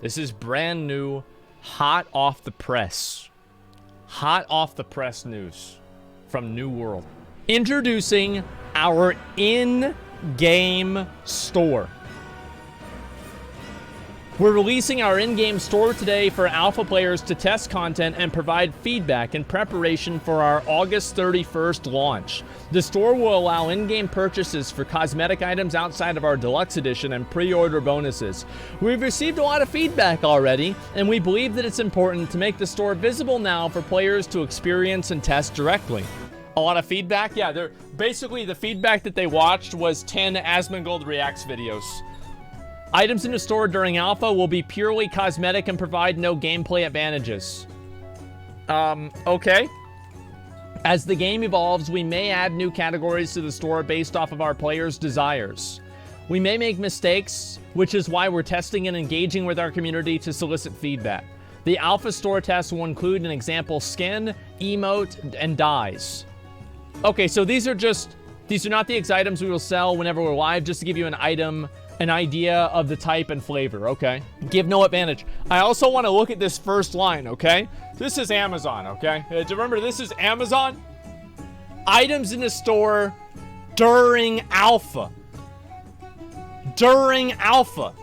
This is brand new, hot off the press. Hot off the press news from New World. Introducing our in-game store. We're releasing our in-game store today for alpha players to test content and provide feedback in preparation for our August 31st launch. The store will allow in-game purchases for cosmetic items outside of our deluxe edition and pre-order bonuses. We've received a lot of feedback already, and we believe that it's important to make the store visible now for players to experience and test directly. A lot of feedback? Yeah, they're basically the feedback that they watched was 10 Asmongold Reacts videos. Items in the store during alpha will be purely cosmetic and provide no gameplay advantages. Okay. As the game evolves, we may add new categories to the store based off of our players' desires. We may make mistakes, which is why we're testing and engaging with our community to solicit feedback. The alpha store test will include an example skin, emote, and dyes. Okay, so these are not the exact items we will sell whenever we're live, just to give you an idea of the type and flavor, okay? Give no advantage. I also want to look at this first line, okay? This is Amazon, okay? Do you remember this is Amazon? Items in the store during alpha. During alpha.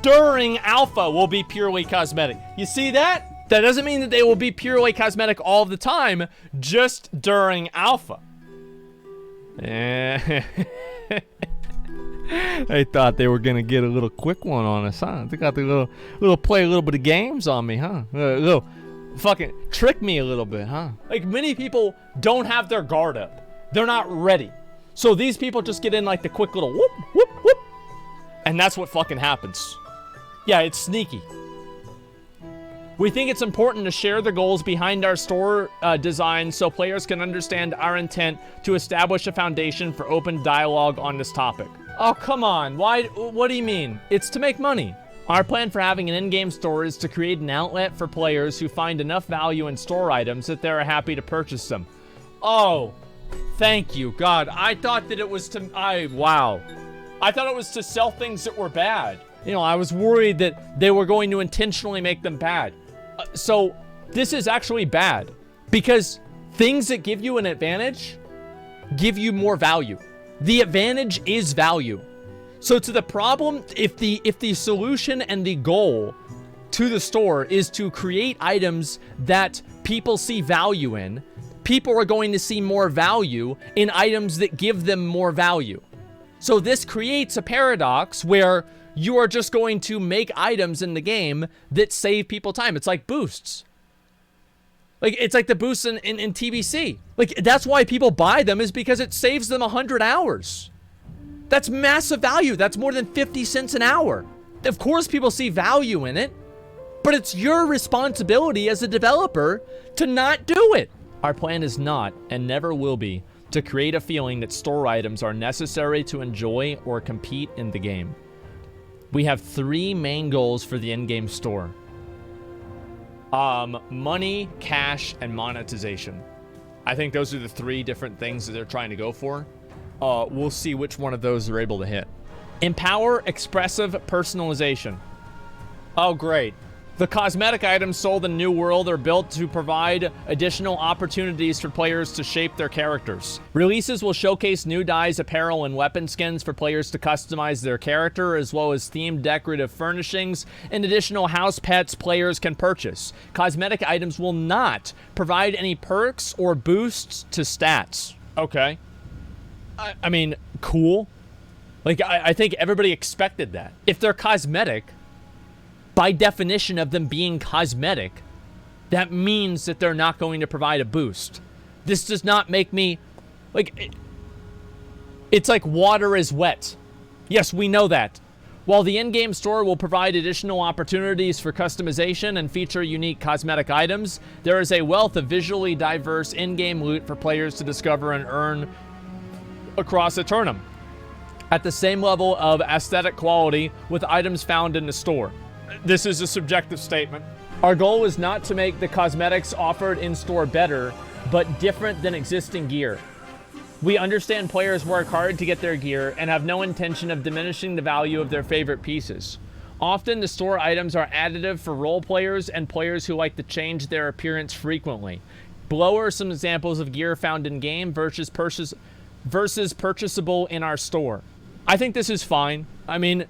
During alpha will be purely cosmetic. You see that? That doesn't mean that they will be purely cosmetic all the time, just during alpha. They thought they were gonna get a little quick one on us, huh? They got the play a little bit of games on me, huh? A little fucking trick me a little bit, huh? Like, many people don't have their guard up. They're not ready. So these people just get in like the quick little whoop, whoop, whoop. And that's what fucking happens. Yeah, it's sneaky. We think it's important to share the goals behind our store design so players can understand our intent to establish a foundation for open dialogue on this topic. Oh, come on. Why? What do you mean? It's to make money. Our plan for having an in-game store is to create an outlet for players who find enough value in store items that they're happy to purchase them. Oh, thank you, God. I thought that it was wow. I thought it was to sell things that were bad. You know, I was worried that they were going to intentionally make them bad. So this is actually bad because things that give you an advantage give you more value. The advantage is value. So to the problem, if the solution and the goal to the store is to create items that people see value in, people are going to see more value in items that give them more value. So this creates a paradox where you are just going to make items in the game that save people time. It's like boosts. Like, it's like the boosts in TBC. Like, that's why people buy them, is because it saves them 100 hours. That's massive value. That's more than 50 cents an hour. Of course, people see value in it, but it's your responsibility as a developer to not do it. Our plan is not, and never will be, to create a feeling that store items are necessary to enjoy or compete in the game. We have 3 main goals for the in-game store. Money, cash, and monetization. I think those are the 3 different things that they're trying to go for. We'll see which one of those they're able to hit. Empower expressive personalization. Oh, great. The cosmetic items sold in New World are built to provide additional opportunities for players to shape their characters. Releases will showcase new dyes, apparel, and weapon skins for players to customize their character, as well as themed decorative furnishings and additional house pets players can purchase. Cosmetic items will not provide any perks or boosts to stats. Okay. I mean, cool. Like, I think everybody expected that. If they're cosmetic, by definition of them being cosmetic, that means that they're not going to provide a boost. This does not make me, like, it's like water is wet. Yes, we know that. While the in-game store will provide additional opportunities for customization and feature unique cosmetic items, there is a wealth of visually diverse in-game loot for players to discover and earn across Eternum, at the same level of aesthetic quality with items found in the store. This is a subjective statement. Our goal is not to make the cosmetics offered in-store better, but different than existing gear. We understand players work hard to get their gear and have no intention of diminishing the value of their favorite pieces. Often, the store items are additive for role players and players who like to change their appearance frequently. Below are some examples of gear found in-game versus purchasable in our store. I think this is fine. I mean,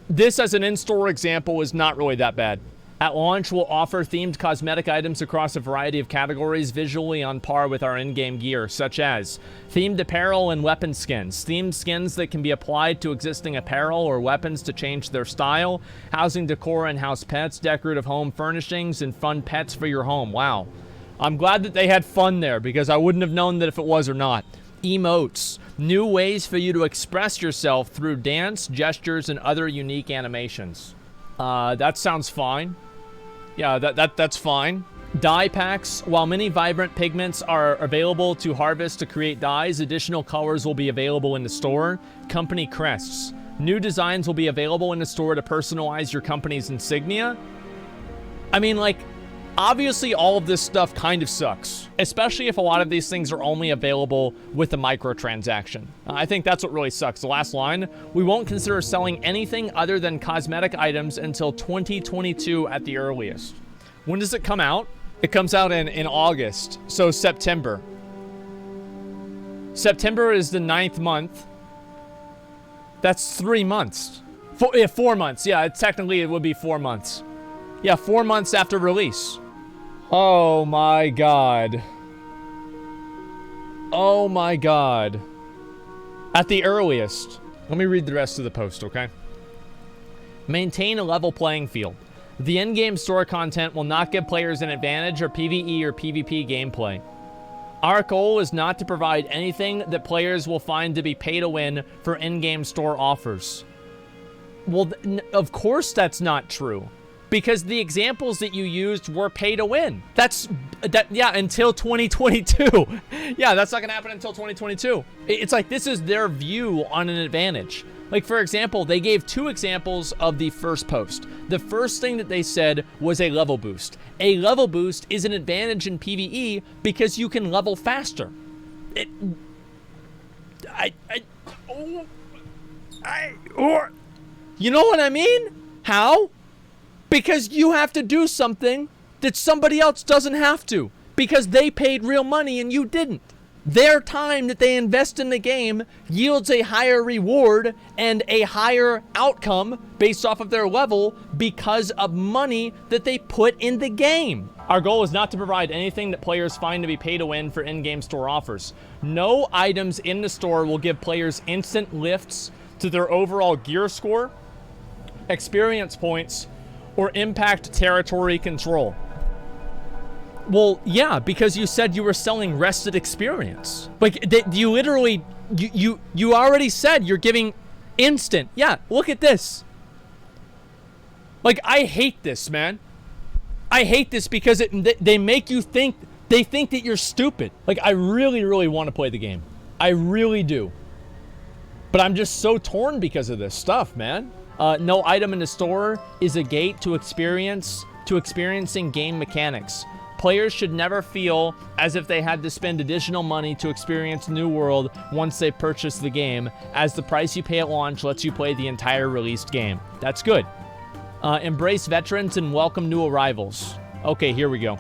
this as an in-store example is not really that bad. At launch, we'll offer themed cosmetic items across a variety of categories visually on par with our in-game gear, such as themed apparel and weapon skins, themed skins that can be applied to existing apparel or weapons to change their style, housing decor and house pets, decorative home furnishings, and fun pets for your home. Wow. I'm glad that they had fun there because I wouldn't have known that if it was or not. Emotes, new ways for you to express yourself through dance, gestures, and other unique animations. That sounds fine. Yeah, that's fine. Dye packs. While many vibrant pigments are available to harvest to create dyes, additional colors will be available in the store. Company crests. New designs will be available in the store to personalize your company's insignia. I mean, like, obviously all of this stuff kind of sucks, especially if a lot of these things are only available with a microtransaction. I think that's what really sucks. The last line, we won't consider selling anything other than cosmetic items until 2022 at the earliest. When does it come out? It comes out in August, so September. September is the 9th month. That's 3 months. 4 months. Yeah, technically it would be 4 months. Yeah, 4 months after release. Oh my god. Oh my god. At the earliest. Let me read the rest of the post, okay? Maintain a level playing field. The in-game store content will not give players an advantage or PvE or PvP gameplay. Our goal is not to provide anything that players will find to be pay to win for in-game store offers. Well, of course that's not true. Because the examples that you used were pay to win. Yeah, until 2022. Yeah, that's not gonna happen until 2022. It's like, this is their view on an advantage. Like, for example, they gave 2 examples of the first post. The first thing that they said was a level boost. A level boost is an advantage in PvE because you can level faster. You know what I mean? How? Because you have to do something that somebody else doesn't have to. Because they paid real money and you didn't. Their time that they invest in the game yields a higher reward and a higher outcome based off of their level because of money that they put in the game. Our goal is not to provide anything that players find to be pay to win for in-game store offers. No items in the store will give players instant lifts to their overall gear score, experience points, or impact territory control. Well, yeah, because you said you were selling rested experience. Like, you literally, you already said you're giving instant. Yeah, look at this. Like, I hate this, man. I hate this because they make you think, they think that you're stupid. Like, I really, really want to play the game. I really do. But I'm just so torn because of this stuff, man. No item in the store is a gate to experiencing game mechanics. Players should never feel as if they had to spend additional money to experience New World once they purchase the game, as the price you pay at launch lets you play the entire released game. That's good. Embrace veterans and welcome new arrivals. Okay, here we go.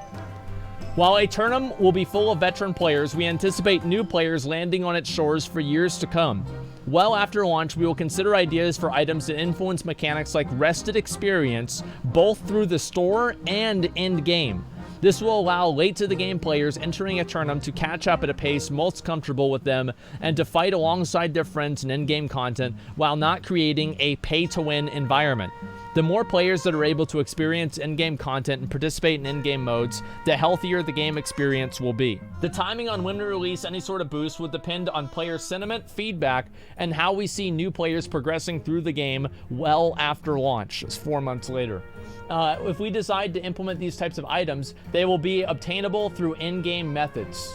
While a tournament will be full of veteran players, we anticipate new players landing on its shores for years to come. Well after launch, we will consider ideas for items that influence mechanics like rested experience, both through the store and in-game. This will allow late-to-the-game players entering a tournament to catch up at a pace most comfortable with them and to fight alongside their friends in in-game content while not creating a pay-to-win environment. The more players that are able to experience in-game content and participate in in-game modes, the healthier the game experience will be. The timing on when to release any sort of boost would depend on player sentiment, feedback, and how we see new players progressing through the game well after launch. It's 4 months later. If we decide to implement these types of items, they will be obtainable through in-game methods.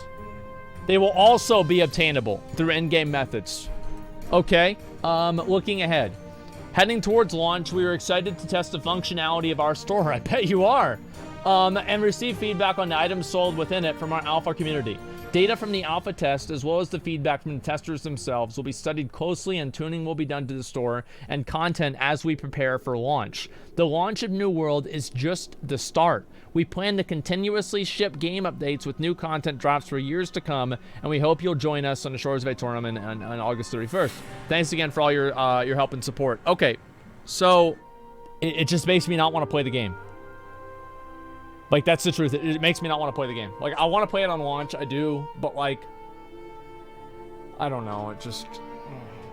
They will also be obtainable through in-game methods. Okay, looking ahead. Heading towards launch, we are excited to test the functionality of our store. I bet you are. And receive feedback on the items sold within it from our alpha community. Data from the alpha test, as well as the feedback from the testers themselves, will be studied closely and tuning will be done to the store and content as we prepare for launch. The launch of New World is just the start. We plan to continuously ship game updates with new content drops for years to come, and we hope you'll join us on the Shores of a tournament on August 31st. Thanks again for all your help and support. Okay, so it just makes me not want to play the game. Like, that's the truth. It makes me not want to play the game. Like, I want to play it on launch. I do. But, like, I don't know. It just...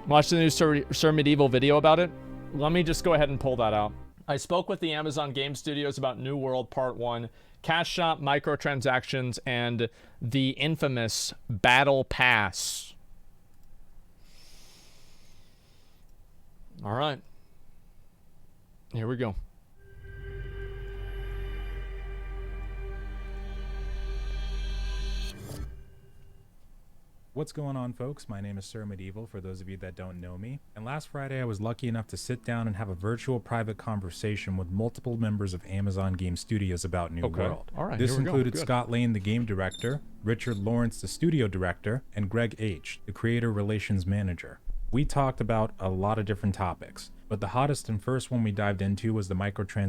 Watch the new Sir Medieval video about it. Let me just go ahead and pull that out. I spoke with the Amazon Game Studios about New World Part 1, Cash Shop, microtransactions, and the infamous Battle Pass. All right. Here we go. What's going on, folks? My name is Sir Medieval, for those of you that don't know me. And last Friday, I was lucky enough to sit down and have a virtual private conversation with multiple members of Amazon Game Studios about New World. All right, this included Scott Lane, the game director, Richard Lawrence, the studio director, and Greg H., the creator relations manager. We talked about a lot of different topics, but the hottest and first one we dived into was the microtransactions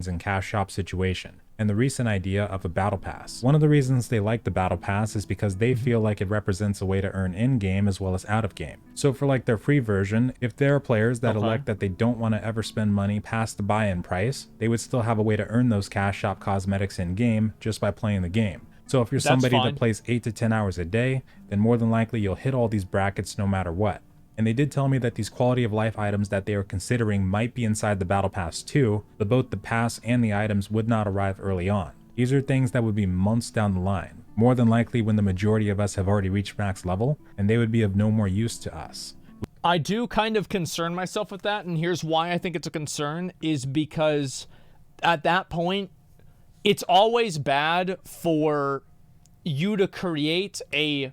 and cash shop situation, and the recent idea of a battle pass. One of the reasons they like the battle pass is because they feel like it represents a way to earn in-game as well as out-of-game. So for like their free version, if there are players that elect that they don't want to ever spend money past the buy-in price, they would still have a way to earn those cash shop cosmetics in-game just by playing the game. So if you're somebody that plays 8 to 10 hours a day, then more than likely you'll hit all these brackets no matter what. And they did tell me that these quality of life items that they are considering might be inside the battle pass too, but both the pass and the items would not arrive early on. These are things that would be months down the line, more than likely when the majority of us have already reached max level, and they would be of no more use to us. I do kind of concern myself with that, and here's why I think it's a concern, is because at that point, it's always bad for you to create a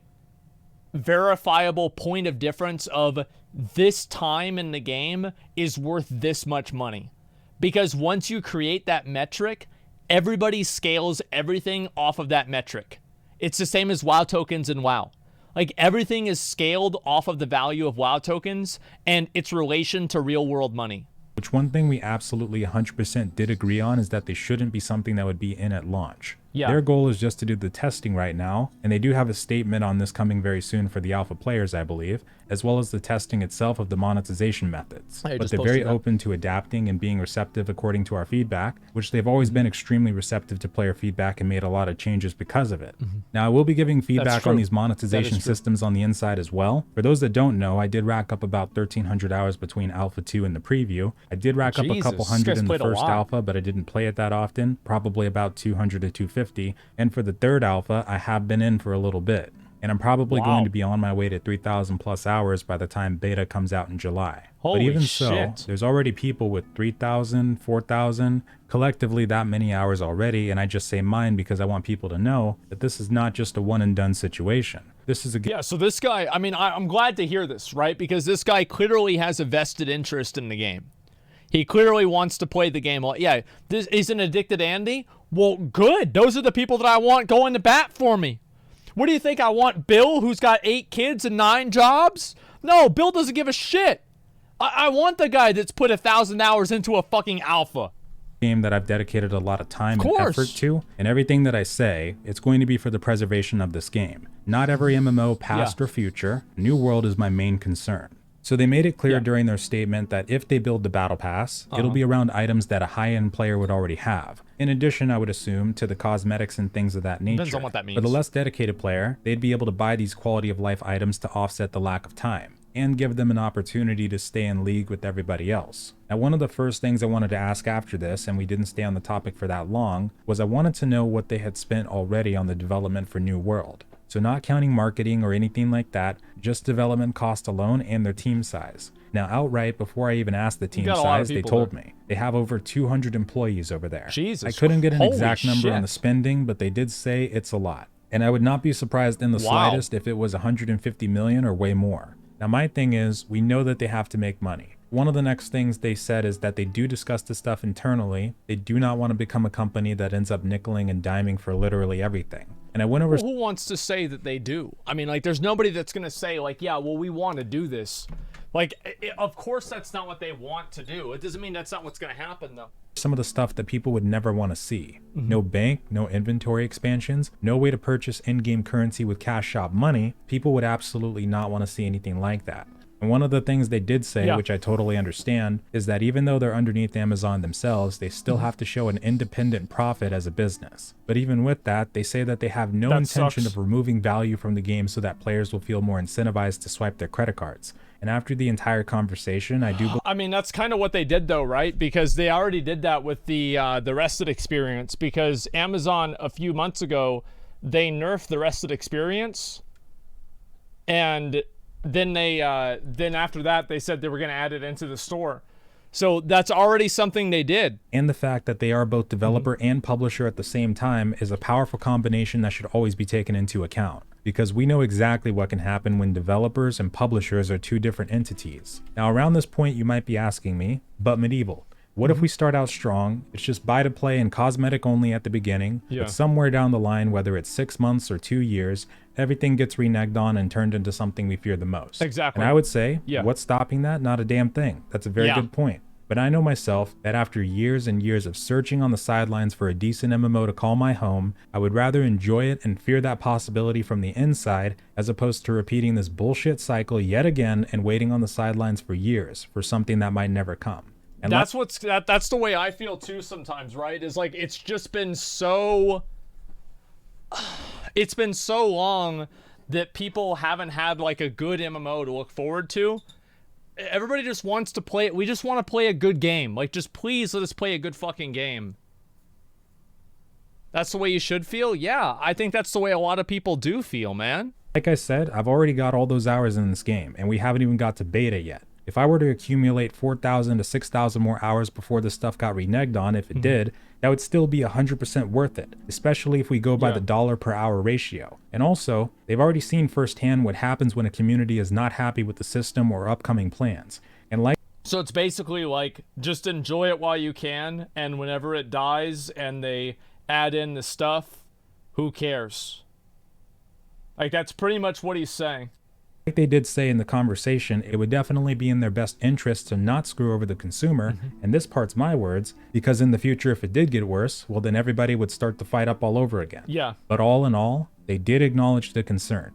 verifiable point of difference of this time in the game is worth this much money. Because once you create that metric, everybody scales everything off of that metric. It's the same as WoW tokens in WoW. Like, everything is scaled off of the value of WoW tokens and its relation to real world money. Which one thing we absolutely 100% did agree on is that they shouldn't be something that would be in at launch. Yeah. Their goal is just to do the testing right now, and they do have a statement on this coming very soon for the alpha players, I believe, as well as the testing itself of the monetization methods. But they're very open to adapting and being receptive according to our feedback, which they've always been extremely receptive to player feedback and made a lot of changes because of it. Now, I will be giving feedback on these monetization systems on the inside as well. For those that don't know, I did rack up about 1,300 hours between Alpha 2 and the preview. I did rack up a couple hundred in the first alpha, but I didn't play it that often, probably about 200 to 250. And for the third alpha, I have been in for a little bit. And I'm probably going to be on my way to 3,000 plus hours by the time beta comes out in July. But even so, there's already people with 3,000, 4,000, collectively that many hours already, and I just say mine because I want people to know that this is not just a one and done situation. This is a... Yeah, so this guy, I mean, I'm glad to hear this, right? Because this guy clearly has a vested interest in the game. He clearly wants to play the game. Yeah, this is an addicted Andy. Well, good. Those are the people that I want going to bat for me. What do you think? I want Bill, who's got 8 kids and 9 jobs? No, Bill doesn't give a shit. I want the guy that's put 1,000 hours into a fucking alpha. Game that I've dedicated a lot of time and effort to, and everything that I say, it's going to be for the preservation of this game. Not every MMO, past or future. New World is my main concern. So they made it clear during their statement that if they build the battle pass, it'll be around items that a high-end player would already have. In addition, I would assume, to the cosmetics and things of that nature. Depends on what that means. For the less dedicated player, they'd be able to buy these quality of life items to offset the lack of time, and give them an opportunity to stay in league with everybody else. Now, one of the first things I wanted to ask after this, and we didn't stay on the topic for that long, was I wanted to know what they had spent already on the development for New World. So not counting marketing or anything like that, just development cost alone and their team size. Now outright, before I even asked the team size, they told me they have over 200 employees over there. Jesus, I couldn't get an exact number on the spending, but they did say it's a lot. And I would not be surprised in the slightest if it was 150 million or way more. Now my thing is, we know that they have to make money. One of the next things they said is that they do discuss this stuff internally. They do not want to become a company that ends up nickeling and diming for literally everything. And I went over... Well, who wants to say that they do? I mean, like, there's nobody that's going to say, like, yeah, well, we want to do this. Like, of course that's not what they want to do. It doesn't mean that's not what's going to happen, though. Some of the stuff that people would never want to see. No bank, no inventory expansions, no way to purchase in-game currency with cash shop money. People would absolutely not want to see anything like that. And one of the things they did say, which I totally understand, is that even though they're underneath Amazon themselves, they still have to show an independent profit as a business. But even with that, they say that they have no intention of removing value from the game so that players will feel more incentivized to swipe their credit cards. And after the entire conversation, I mean, that's kind of what they did, though, right? Because they already did that with the Rested experience. Because Amazon, a few months ago, they nerfed the Rested experience, and then then after that, they said they were going to add it into the store. So that's already something they did. And the fact that they are both developer and publisher at the same time is a powerful combination that should always be taken into account, because we know exactly what can happen when developers and publishers are two different entities. Now, around this point, you might be asking me, but Medieval, what if we start out strong, it's just buy to play and cosmetic only at the beginning, but somewhere down the line, whether it's 6 months or 2 years, everything gets reneged on and turned into something we fear the most. Exactly. And I would say, what's stopping that? Not a damn thing. That's a very good point. But I know myself that after years and years of searching on the sidelines for a decent MMO to call my home, I would rather enjoy it and fear that possibility from the inside as opposed to repeating this bullshit cycle yet again and waiting on the sidelines for years for something that might never come. And that's that's the way I feel too sometimes, right? Is like, it's just been so long that people haven't had like a good MMO to look forward to. Everybody just wants to play it. We just want to play a good game. Like, just please let us play a good fucking game. That's the way you should feel? Yeah, I think that's the way a lot of people do feel, man. Like I said, I've already got all those hours in this game, and we haven't even got to beta yet. If I were to accumulate 4,000 to 6,000 more hours before this stuff got reneged on, if it did, that would still be 100% worth it, especially if we go by the dollar per hour ratio. And also, they've already seen firsthand what happens when a community is not happy with the system or upcoming plans. And like, so it's basically like, just enjoy it while you can, and whenever it dies and they add in the stuff, who cares? Like, that's pretty much what he's saying. Like they did say in the conversation, it would definitely be in their best interest to not screw over the consumer, and this part's my words, because in the future if it did get worse, well then everybody would start to fight up all over again. Yeah. But all in all, they did acknowledge the concern.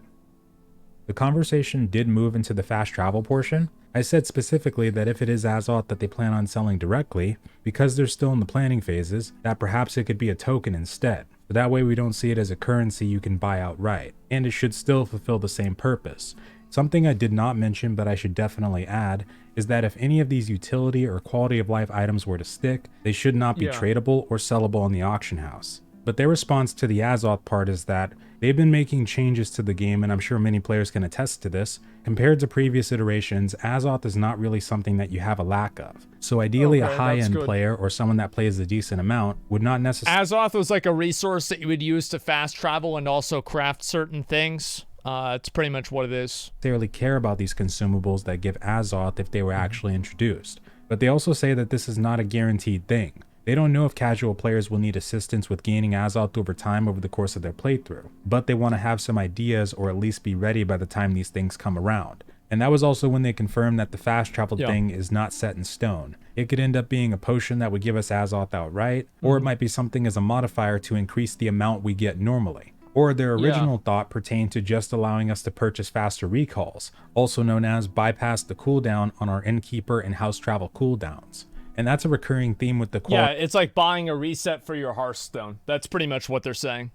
The conversation did move into the fast travel portion. I said specifically that if it is Azoth that they plan on selling directly, because they're still in the planning phases, that perhaps it could be a token instead. But that way we don't see it as a currency you can buy outright, and it should still fulfill the same purpose. Something I did not mention but I should definitely add is that if any of these utility or quality of life items were to stick, they should not be tradable or sellable in the auction house. But their response to the Azoth part is that they've been making changes to the game, and I'm sure many players can attest to this. Compared to previous iterations, Azoth is not really something that you have a lack of. So ideally a high-end player or someone that plays a decent amount would not necessarily... Azoth was like a resource that you would use to fast travel and also craft certain things. It's pretty much what it is. Necessarily care about these consumables that give Azoth if they were actually introduced. But they also say that this is not a guaranteed thing. They don't know if casual players will need assistance with gaining Azoth over time over the course of their playthrough, but they want to have some ideas or at least be ready by the time these things come around. And that was also when they confirmed that the fast travel thing is not set in stone. It could end up being a potion that would give us Azoth outright, or it might be something as a modifier to increase the amount we get normally. Or their original thought pertained to just allowing us to purchase faster recalls, also known as bypass the cooldown on our innkeeper and house travel cooldowns. And that's a recurring theme with the quality. Yeah, it's like buying a reset for your Hearthstone. That's pretty much what they're saying.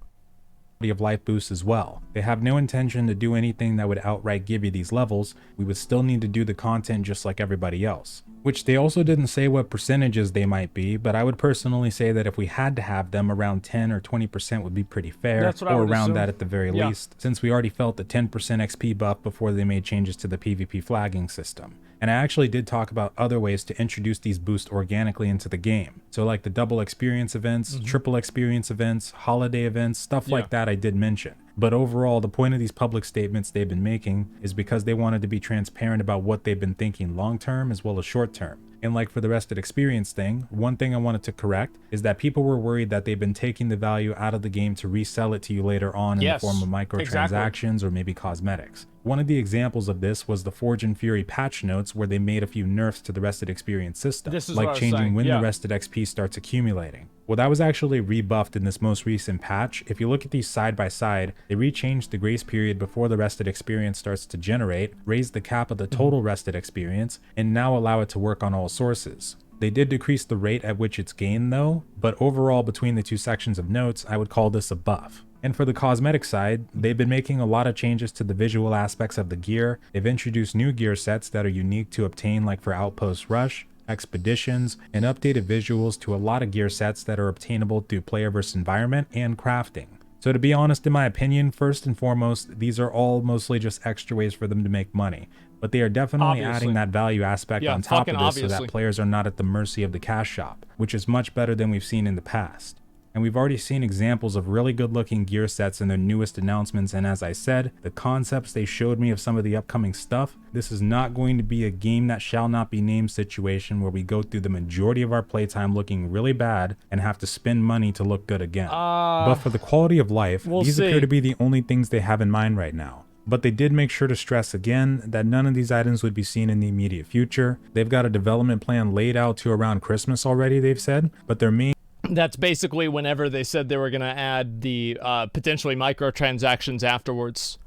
Of life boosts as well. They have no intention to do anything that would outright give you these levels. We would still need to do the content just like everybody else. Which they also didn't say what percentages they might be, but I would personally say that if we had to have them, around 10 or 20% would be pretty fair, or around that at the very least, since we already felt the 10% XP buff before they made changes to the PvP flagging system. And I actually did talk about other ways to introduce these boosts organically into the game. So like the double experience events, triple experience events, holiday events, stuff like that I did mention. But overall, the point of these public statements they've been making is because they wanted to be transparent about what they've been thinking long-term as well as short-term. And like for the Rested Experience thing, one thing I wanted to correct is that people were worried that they've been taking the value out of the game to resell it to you later on in the form of microtransactions or maybe cosmetics. One of the examples of this was the Forge and Fury patch notes where they made a few nerfs to the Rested Experience system, like changing when the Rested XP starts accumulating. Well, that was actually rebuffed in this most recent patch. If you look at these side by side, they rechanged the grace period before the Rested Experience starts to generate, raised the cap of the total Rested Experience, and now allow it to work on all sources. They did decrease the rate at which it's gained though, but overall between the two sections of notes, I would call this a buff. And for the cosmetic side, they've been making a lot of changes to the visual aspects of the gear. They've introduced new gear sets that are unique to obtain, like for Outpost Rush, expeditions, and updated visuals to a lot of gear sets that are obtainable through player versus environment and crafting. So to be honest, in my opinion, first and foremost, these are all mostly just extra ways for them to make money. But they are definitely adding that value aspect on top of this so that players are not at the mercy of the cash shop, which is much better than we've seen in the past. And we've already seen examples of really good looking gear sets in their newest announcements, and as I said, the concepts they showed me of some of the upcoming stuff, this is not going to be a game that shall not be named situation where we go through the majority of our playtime looking really bad and have to spend money to look good again. But for the quality of life, these appear to be the only things they have in mind right now. But they did make sure to stress again that none of these items would be seen in the immediate future. They've got a development plan laid out to around Christmas already, they've said, but their main That's basically whenever they said they were going to add the potentially microtransactions afterwards.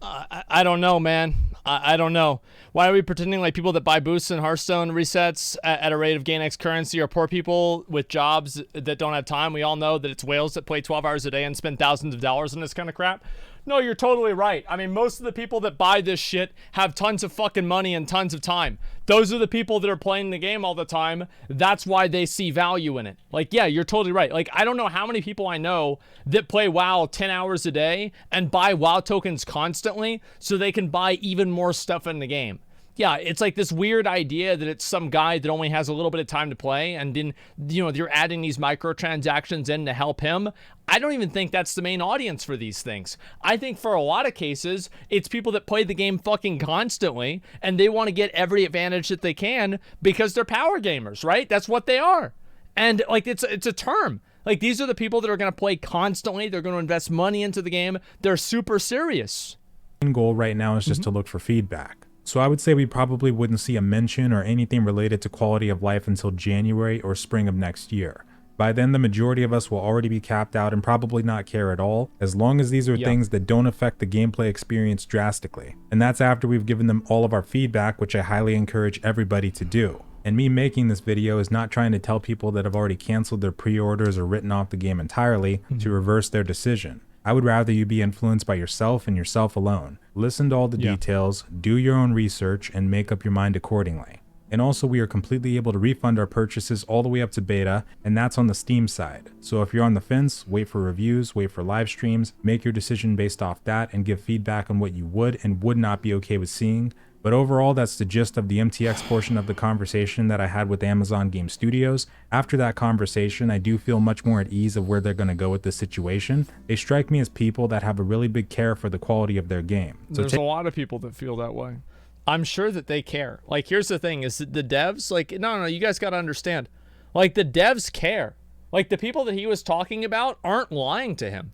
I don't know, man. I don't know. Why are we pretending like people that buy boosts and Hearthstone resets at a rate of gain X currency are poor people with jobs that don't have time? We all know that it's whales that play 12 hours a day and spend thousands of dollars on this kind of crap. No, you're totally right. I mean, most of the people that buy this shit have tons of fucking money and tons of time. Those are the people that are playing the game all the time. That's why they see value in it. Like, yeah, you're totally right. Like, I don't know how many people I know that play WoW 10 hours a day and buy WoW tokens constantly so they can buy even more stuff in the game. Yeah, it's like this weird idea that it's some guy that only has a little bit of time to play and then, you know, you're adding these microtransactions in to help him. I don't even think that's the main audience for these things. I think for a lot of cases, it's people that play the game fucking constantly and they want to get every advantage that they can because they're power gamers, right? That's what they are. And like, it's a term. Like, these are the people that are going to play constantly. They're going to invest money into the game. They're super serious. Main goal right now is just to look for feedback. So I would say we probably wouldn't see a mention or anything related to quality of life until January or spring of next year. By then, the majority of us will already be capped out and probably not care at all, as long as these are things that don't affect the gameplay experience drastically. And that's after we've given them all of our feedback, which I highly encourage everybody to do. And me making this video is not trying to tell people that have already canceled their pre-orders or written off the game entirely to reverse their decision. I would rather you be influenced by yourself and yourself alone. Listen to all the details, do your own research, and make up your mind accordingly. And also, we are completely able to refund our purchases all the way up to beta, and that's on the Steam side. So if you're on the fence, wait for reviews, wait for live streams, make your decision based off that, and give feedback on what you would and would not be okay with seeing. But overall, that's the gist of the MTX portion of the conversation that I had with Amazon Game Studios. After that conversation, I do feel much more at ease of where they're going to go with this situation. They strike me as people that have a really big care for the quality of their game. So there's a lot of people that feel that way. I'm sure that they care. Like, here's the thing, is that the devs, like, no, you guys got to understand. Like, the devs care. Like, the people that he was talking about aren't lying to him.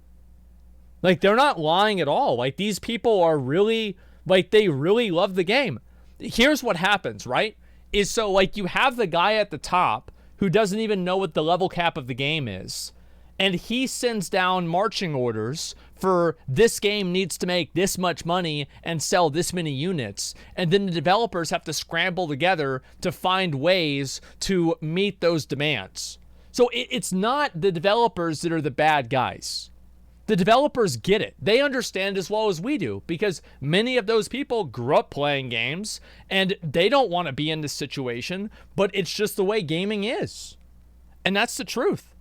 Like, they're not lying at all. Like, these people are really... like, they really love the game. Here's what happens, right? Is so, like, you have the guy at the top who doesn't even know what the level cap of the game is. And he sends down marching orders for this game needs to make this much money and sell this many units. And then the developers have to scramble together to find ways to meet those demands. So it's not the developers that are the bad guys. The developers get it. They understand as well as we do because many of those people grew up playing games and they don't want to be in this situation, but it's just the way gaming is. And that's the truth.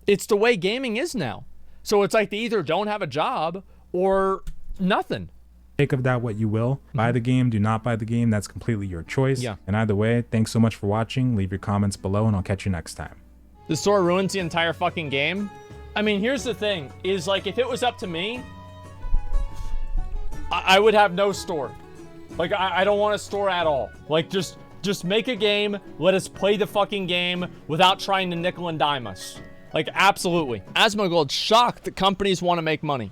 It's the way gaming is now. So it's like they either don't have a job or nothing. Take of that what you will. Buy the game, do not buy the game. That's completely your choice. Yeah. And either way, thanks so much for watching. Leave your comments below and I'll catch you next time. The store ruins the entire fucking game. I mean, here's the thing, is like, if it was up to me, I would have no store. Like, I don't want a store at all. Like, just make a game, let us play the fucking game without trying to nickel and dime us. Like, absolutely. Asmongold, shocked that companies want to make money.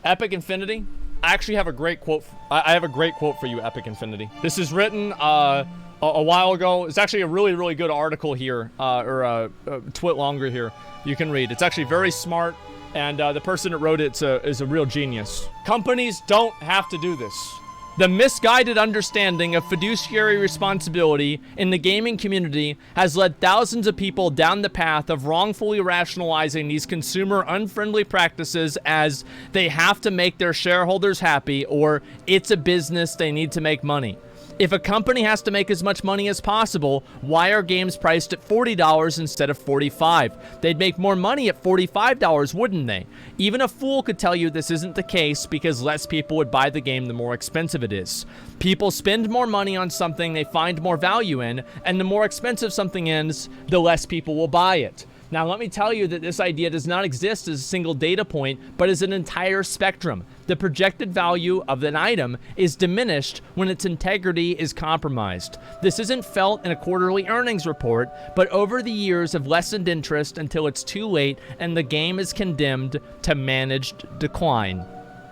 Epic Infinity, I actually have a great quote. I have a great quote for you, Epic Infinity. This is written a while ago. It's actually a really, really good article here, or a twit longer here. You can read. It's actually very smart, and the person that wrote it is a real genius. Companies don't have to do this. The misguided understanding of fiduciary responsibility in the gaming community has led thousands of people down the path of wrongfully rationalizing these consumer unfriendly practices as they have to make their shareholders happy or it's a business, they need to make money. If a company has to make as much money as possible, why are games priced at $40 instead of $45? They'd make more money at $45, wouldn't they? Even a fool could tell you this isn't the case because less people would buy the game the more expensive it is. People spend more money on something they find more value in, and the more expensive something is, the less people will buy it. Now, let me tell you that this idea does not exist as a single data point, but as an entire spectrum. The projected value of an item is diminished when its integrity is compromised. This isn't felt in a quarterly earnings report, but over the years of lessened interest until it's too late and the game is condemned to managed decline.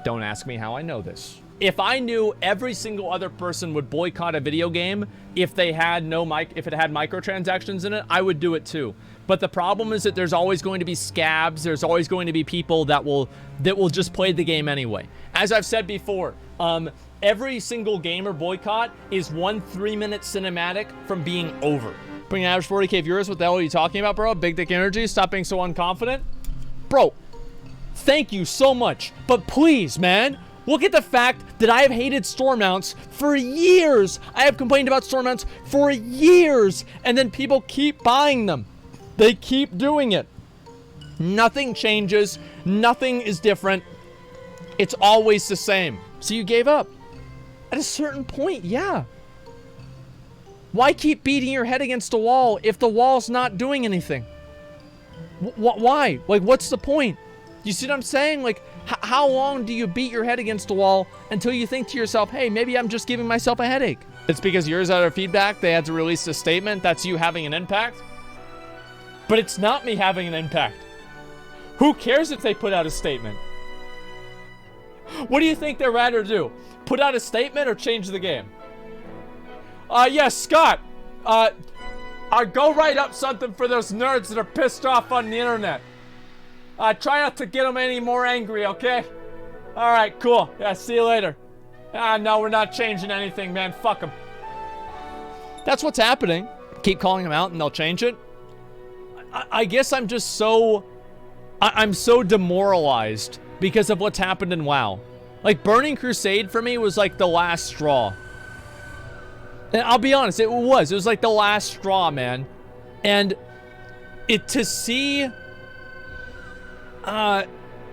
Don't ask me how I know this. If I knew every single other person would boycott a video game if it had microtransactions in it, I would do it too. But the problem is that there's always going to be scabs. There's always going to be people that will just play the game anyway. As I've said before, every single gamer boycott is 1 3-minute cinematic from being over. Putting an average 40k viewers, what the hell are you talking about, bro? Big dick energy, stop being so unconfident. Bro, thank you so much. But please, man, look at the fact that I have hated store mounts for years. I have complained about store mounts for years, and then people keep buying them. They keep doing it. Nothing changes. Nothing is different. It's always the same. So you gave up. At a certain point, yeah. Why keep beating your head against a wall if the wall's not doing anything? Why? Like, what's the point? You see what I'm saying? Like, how long do you beat your head against a wall until you think to yourself, hey, maybe I'm just giving myself a headache? It's because yours out of feedback, they had to release a statement. That's you having an impact. But it's not me having an impact. Who cares if they put out a statement? What do you think they'd rather do? Put out a statement or change the game? Yes, Scott. Go write up something for those nerds that are pissed off on the internet. Try not to get them any more angry, okay? All right, cool. Yeah, see you later. No, we're not changing anything, man. Fuck them. That's what's happening. Keep calling them out and they'll change it. I guess I'm just so... I'm so demoralized because of what's happened in WoW. Like, Burning Crusade for me was like the last straw. And I'll be honest, it was like the last straw, man. And to see... I'm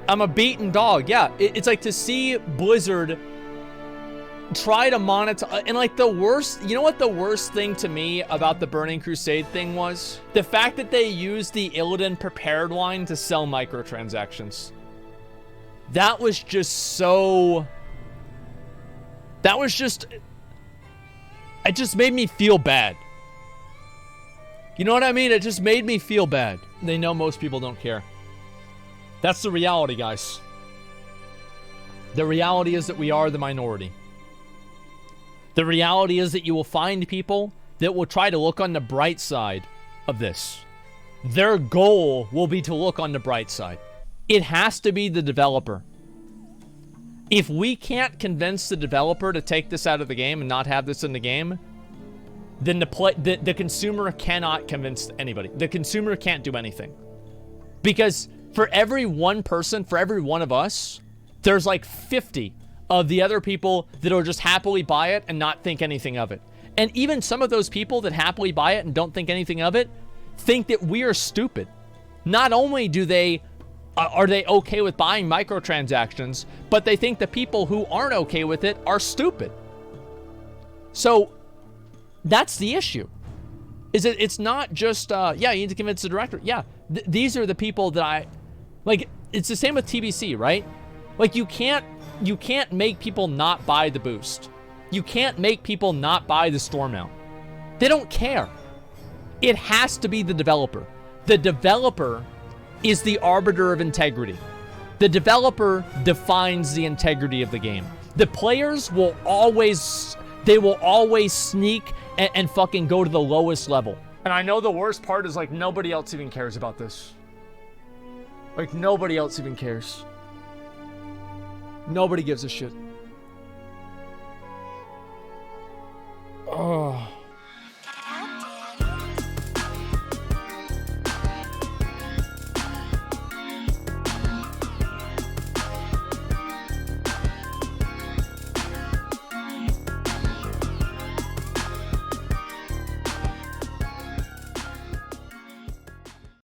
a beaten dog. Yeah, it's like to see Blizzard try to monetize, and like the worst, you know what the worst thing to me about the Burning Crusade thing was? The fact that they used the Illidan prepared line to sell microtransactions. That was just so... It just made me feel bad. You know what I mean? It just made me feel bad. They know most people don't care. That's the reality, guys. The reality is that we are the minority. The reality is that you will find people that will try to look on the bright side of this. Their goal will be to look on the bright side. It has to be the developer. If we can't convince the developer to take this out of the game and not have this in the game, then the consumer cannot convince anybody. The consumer can't do anything. Because for every one person, for every one of us, there's like 50 of the other people that'll just happily buy it and not think anything of it. And even some of those people that happily buy it and don't think anything of it think that we are stupid. Not only are they okay with buying microtransactions, but they think the people who aren't okay with it are stupid. So that's the issue. It's not just, yeah, you need to convince the director. Yeah, these are the people that like, it's the same with TBC, right? Like, you can't You can't make people not buy the boost. You can't make people not buy the storm mount. They don't care. It has to be the developer. The developer is the arbiter of integrity. The developer defines the integrity of the game. The players will always, they will always sneak and fucking go to the lowest level. And I know the worst part is like nobody else even cares about this. Like nobody else even cares. Nobody gives a shit.